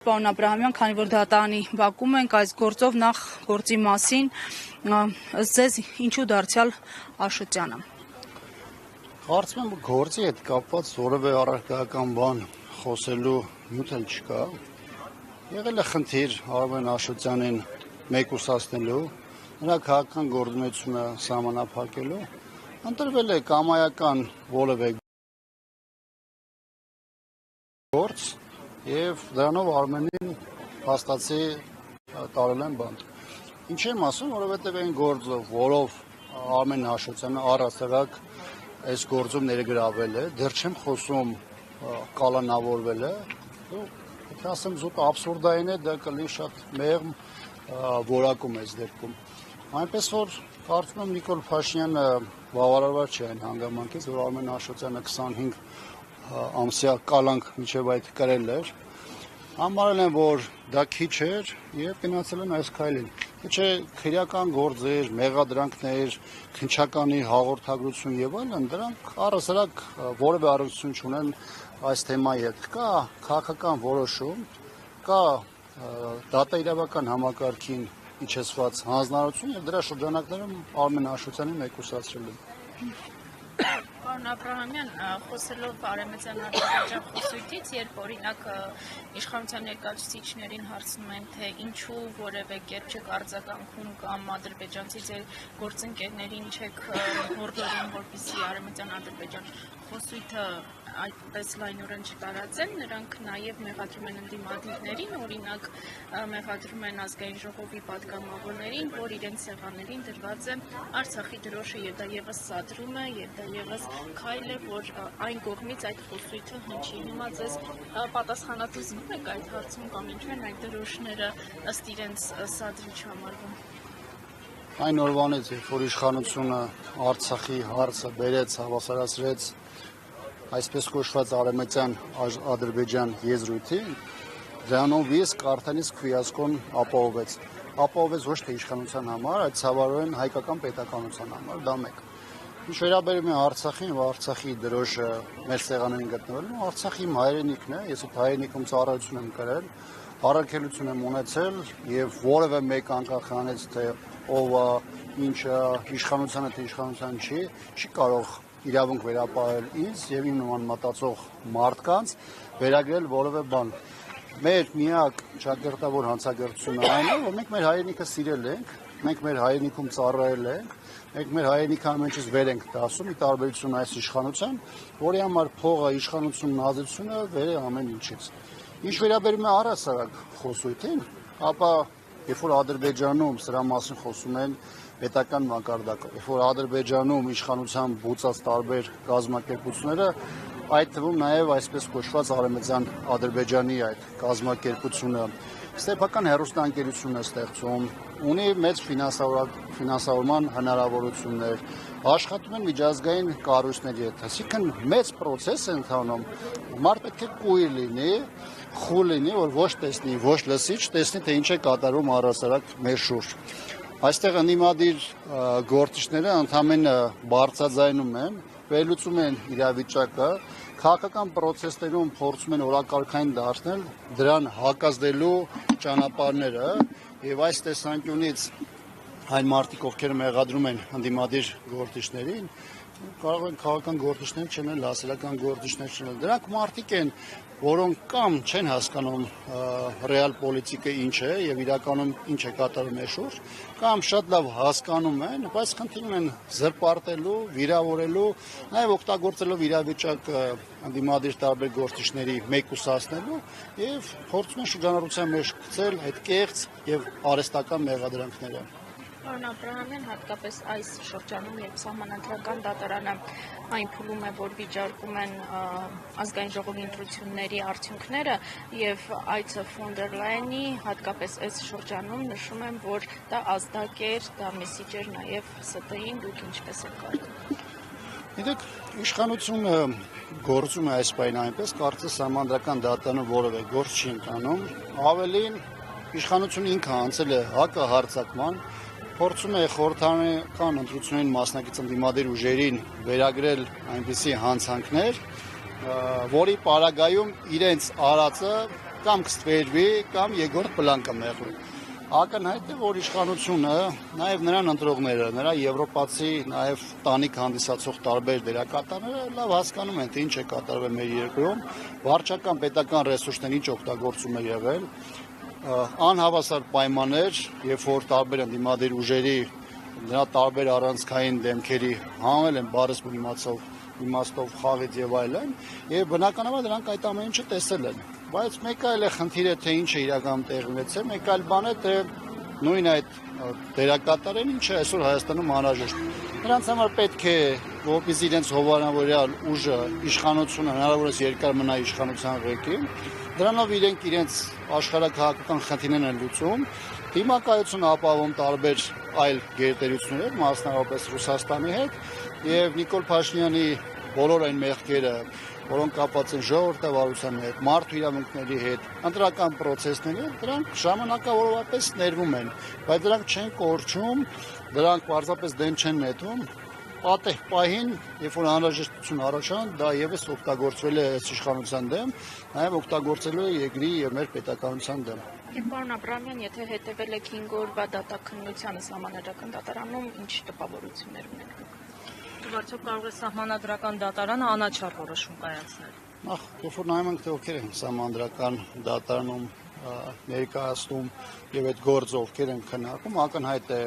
Պարոն Աբրահամյան, քանի որ դատարանի բակում ենք, այս գործով նախ գործի մասին, ըստ ձեզ ինչու դարձյալ Աշոտյանը։ Կարծում եմ գործի հետ կապված որևէ առարկայական բան խոսելու նյութ էլ չկա։ Եղել է խնդիր Արմեն Աշոտյանին մեկուսացնելու, նրա քաղաքական գործունեությունը սահմանափակելու, ընտրվել է կամայական որևէ գործ եւ դրանով Արմենին հաստացի տարել են բանտ։ Ինչ եմ ասում, որովհետեւ այն գործը, որով Արմեն Աշոտյանը առասարակ այս գործում ներգրավել է, դեռ չեմ խոսում կալանավորվել է, եթե ասեմ զուտ աբսուրդային է, դա կլինի շատ մեղմ որակում այս դեպքում։ Այնպես որ կարծում եմ Նիկոլ Փաշինյանը բավարարված չէ այն հանգամանքից, որ Արմեն Աշոտյանը 25 ամսյա կալանք միջև այդ կրել էր, համարել են, որ դա քիչ էր եւ գնացել են այս քայլին։ Չէ, քրեական գործեր, մեղադրանքներ, քննչականի հաղորդագրություն եւ այլն, դրանք առասարակ որևէ առնչություն չունեն այս թեմայի հետ։ Կա քաղաքական որոշում, կա դատաիրավական համակարգին իջեցված հանձնարարություն եւ դրա շրջանակներում Արմեն Աշոտյանին մեկուսացրել են։ Պարոն Աբրահամյան, խոսելով Արեմեծյան արտադրության խոսույթից, երբ օրինակ իշխանության ներկայացուցիչներին հարցնում են, թե ինչու որևէ կերպ չեք արձագանքում կամ ադրբեջանցի ձեր գործընկերներին չեք հորդորում, որպեսզի Արեմեծյան ադրբեջան խոսույթը այդպես լայնորեն չտարածեն, նրանք նաև մեղադրում են ընդդիմադիրներին, օրինակ մեղադրում են ազգային ժողովի պատգամավորներին, որ իրենց սեղաններին դրված է Արցախի դրոշը եւ դա եւս սադրում է եւ դա եւս քայլ է, որ այն կողմից այդ խոսույթը հնչի։ Հիմա ձեզ պատասխանատու զգում եք այդ հարցում կամ ինչու են այդ դրոշները ըստ իրենց սադրիչ համարվում։ Այն օրվանից, երբ որ իշխանությունը Արցախի հարցը բերեց, հավասարացրեց այսպես կոչված Արեմեծյան Ադրբեջան եզրույթին, դրանով իսկ արդեն իսկ ֆիասկոն ապահովեց։ Ապահովեց ոչ թե իշխանության համար, այլ ցավարորեն հայկական պետականության համար, դա մեկ։ Ինչ վերաբերում է Արցախին եւ Արցախի դրոշը մեր սեղաններին գտնվելուն, Արցախի իմ հայրենիքն է, ես այդ հայրենիքում ծառայություն եմ կրել, առաքելություն եմ ունեցել եւ որևէ մեկ անկախ անեց թե ով ինչը իշխանությանը թե իշխանության չի կարող իրավունք վերապահել ինձ եւ իմ նման մտածող մարդկանց վերագրել որևէ բան։ Մեր միակ ճակերտավոր հանցագործությունը այն է, որ մենք մեր հայրենիքը սիրել ենք, մենք մեր հայրենիքում ծառայել ենք, մենք մեր հայրենիքը ամենից վեր ենք տասում, ի տարբերություն այս իշխանության, որի համար փողը, իշխանությունն, ազատությունը վեր է ամեն ինչից։ Ինչ վերաբերում է առասարակ խոսույթին, ապա երբ որ Ադրբեջանում սրա մասին խոսում են պետական մակարդակով, երբ որ Ադրբեջանում իշխանության բուծած տարբեր կազմակերպությունները, այդ թվում նաև այսպես կոչված Արեմեծյան Ադրբեջանի այդ կազմակերպությունը ստեփական հեռուստաընկերություն է ստեղծում, ունի մեծ ֆինանսավորման հնարավորություններ, աշխատում են միջազգային կառույցների հետ, այսինքն մեծ process է ընթանում, մարդ պետք է կույր լինի, խուլ լինի, որ ոչ տեսնի, ոչ լսի, չտեսնի, թե ինչ է կատարում առասարակ մեր շուրջ։ Այստեղ ընդդիմադիր գործիչները ընդամենը բարձրաձայնում են, վերլուծում են իրավիճակը, քաղաքական process-ներում փորձում են օրակարգային դարձնել դրան հակազդելու ճանապարհները եւ այս տեսանկյունից այն մարդիկ, ովքեր մեղադրում են ընդդիմադիր գործիչներին, կարող են քաղաքական գործիչներ չեն, հասարակական գործիչներ չեն։ Դրանք մարդիկ են, որոնք կամ չեն հասկանում ռեալ պոլիտիկը ինչ է եւ իրականում ինչ է կատարում մեր շուրջ, կամ շատ լավ հասկանում են, բայց խնդրում են զրպարտելու, վիրավորելու, նաեւ օգտագործելով իրավիճակը ընդդիմադիր տարբեր գործիչների մեկուսացնելու եւ փորձում են շրջանառության մեջ գցել այդ կեղծ եւ արհեստական մեղադրանքները։ Պարոն Աբրահամյան, հատկապես այս շրջանում, երբ սահմանադրական դատարանը այն փուլում է, որ վիճարկում են ազգային ժողովի ընտրությունների արդյունքները եւ այցը ֆոն դեր Լայենի, հատկապես այս շրջանում նշում են, որ դա ազդակ էր, դա մեսիջ էր նաեւ ՍՏ-ին, դուք ինչպես եք կարծում։ Գիտեք, իշխանությունը գործում է այս պայն այնպես, կարծես սահմանադրական դատարանը որևէ գործ չի ընկանում, ավելին իշխանությունը ինքը անցել է հակահարձակման, փորձում է խորհրդարանական ընտրություններին մասնակից ընդդիմադիր ուժերին վերագրել այնպիսի հանցանքներ, որի պարագայում իրենց արածը կամ կստվերվի, կամ երկրորդ պլան կմեղվի։ Ակնհայտ է, որ իշխանությունը, նաև նրան ընտրողները, նրա եվրոպացի, նաև տանիք հանդիսացող տարբեր դերակատարները լավ հասկանում են, թե ինչ է կատարվել մեր երկրում, վարչական պետական ռեսուրսներն ինչ օգտագործում է եղել, անհավասար պայմաններ, երբ որ տարբեր ընդդիմադիր ուժերի նրա տարբեր առանցքային դեմքերի հանել են բարս իմաստով խաղից եւ այլն, եւ բնականաբար դրանք այդ ամեն ինչը տեսել են։ Բայց մեկ այլ է խնդիրը, թե ինչ է իրական տեղի ունեցել, մեկ այլ բան է, թե նույն այդ դերակատարեն ինչ է այսօր Հայաստանում անհրաժեշտ։ Նրանց համար պետք է, որպեսզի իրենց հովանավորյալ ուժը, իշխանությունը հնարավորինս երկար մնա իշխանության ղեկին, դրանով իրենց աշխարհակահաղական խնդիրներն են լուծում, դիմակայություն ապահովում տարբեր այլ գերտերություններ, մասնավորապես Ռուսաստանի հետ, եւ Նիկոլ Փաշինյանի բոլոր այն մեղքերը, որոնք կապված են ժողովրդավարության հետ, մարդու իրավունքների հետ, ընտրական process-ների հետ, դրանք ժամանակավորապես ներվում են, բայց դրանք չեն կորչում, դրանք պարզապես դեն չեն նետում, պատեհ պահին, երբ որ անհրաժեշտություն առաջան, դա եւս օգտագործվել է իշխանության դեմ, նաեւ օգտագործելու է երկրի եւ մեր պետականության դեմ։ Պարոն Աբրահամյան, եթե հետևել եք 5 օրվա դատաքննությանը Սահմանադրական դատարանում, ինչ տպավորություններ ունեք։ Արդյոք կարող է Սահմանադրական դատարանը անաչառ որոշում կայացնել։ Նախ, երբ որ նայում ենք, թե ովքեր են Սահմանադրական դատարանում ներկայացնում եւ այդ գործը ովքեր են քննարկում, ակնհայտ է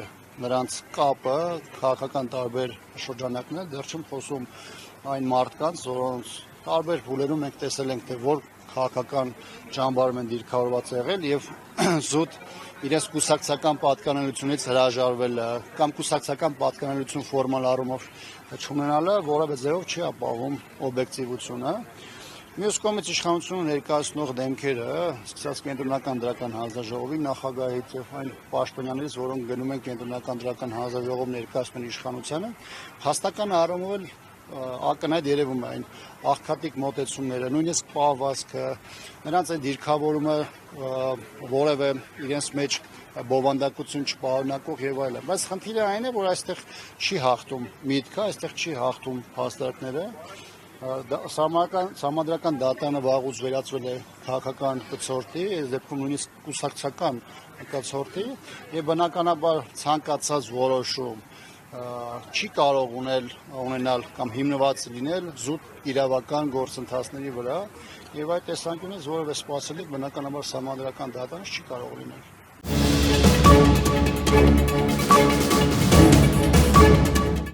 նրանց կապը քաղաքական տարբեր շրջանակներ, դեռ չեմ խոսում այն մարդկանց, որոնց տարբեր փուլերում մենք տեսել ենք, թե որ քաղաքական ճամբարում են դիրքավորված եղել եւ զուտ իրենց կուսակցական պատկանելությունից հրաժարվել կամ կուսակցական պատկանելություն ֆորմալ առումով չունենալը որևէ ձևով չի ապահովում օբյեկտիվությունը։ Մյուս կողմից իշխանությունը ներկայացնող դեմքերը, սկսած կենտրոնական դրական հանձնաժողովի նախագահից եւ այն պաշտոնյաներից, որոնք գնում են կենտրոնական դրական հանձնաժողով ներկայացնում իշխանությանը, հաստական առումով էլ ակնհայտ երևում է այն աղքատիկ մոտեցումները, նույնիսկ պահվածքը, նրանց այն դիրքավորումը որևէ իրենց մեջ բովանդակություն չպարունակող եւ այլն։ Բայց խնդիրը այն է, որ այստեղ չի հաղթում միտքը, այստեղ չի հաղթում հաստատները։ Սահմանադրական դատարանը վաղուց վերածվել է քաղաքական կցորդի, այս դեպքում նույնիսկ կուսակցական կցորդի եւ բնականաբար ցանկացած որոշում չի կարող ունենալ կամ հիմնված լինել զուտ իրավական գործընթացների վրա եւ այդ տեսանկյունից որևէ սպասելիք բնականաբար Սահմանադրական դատարանը չի կարող լինել։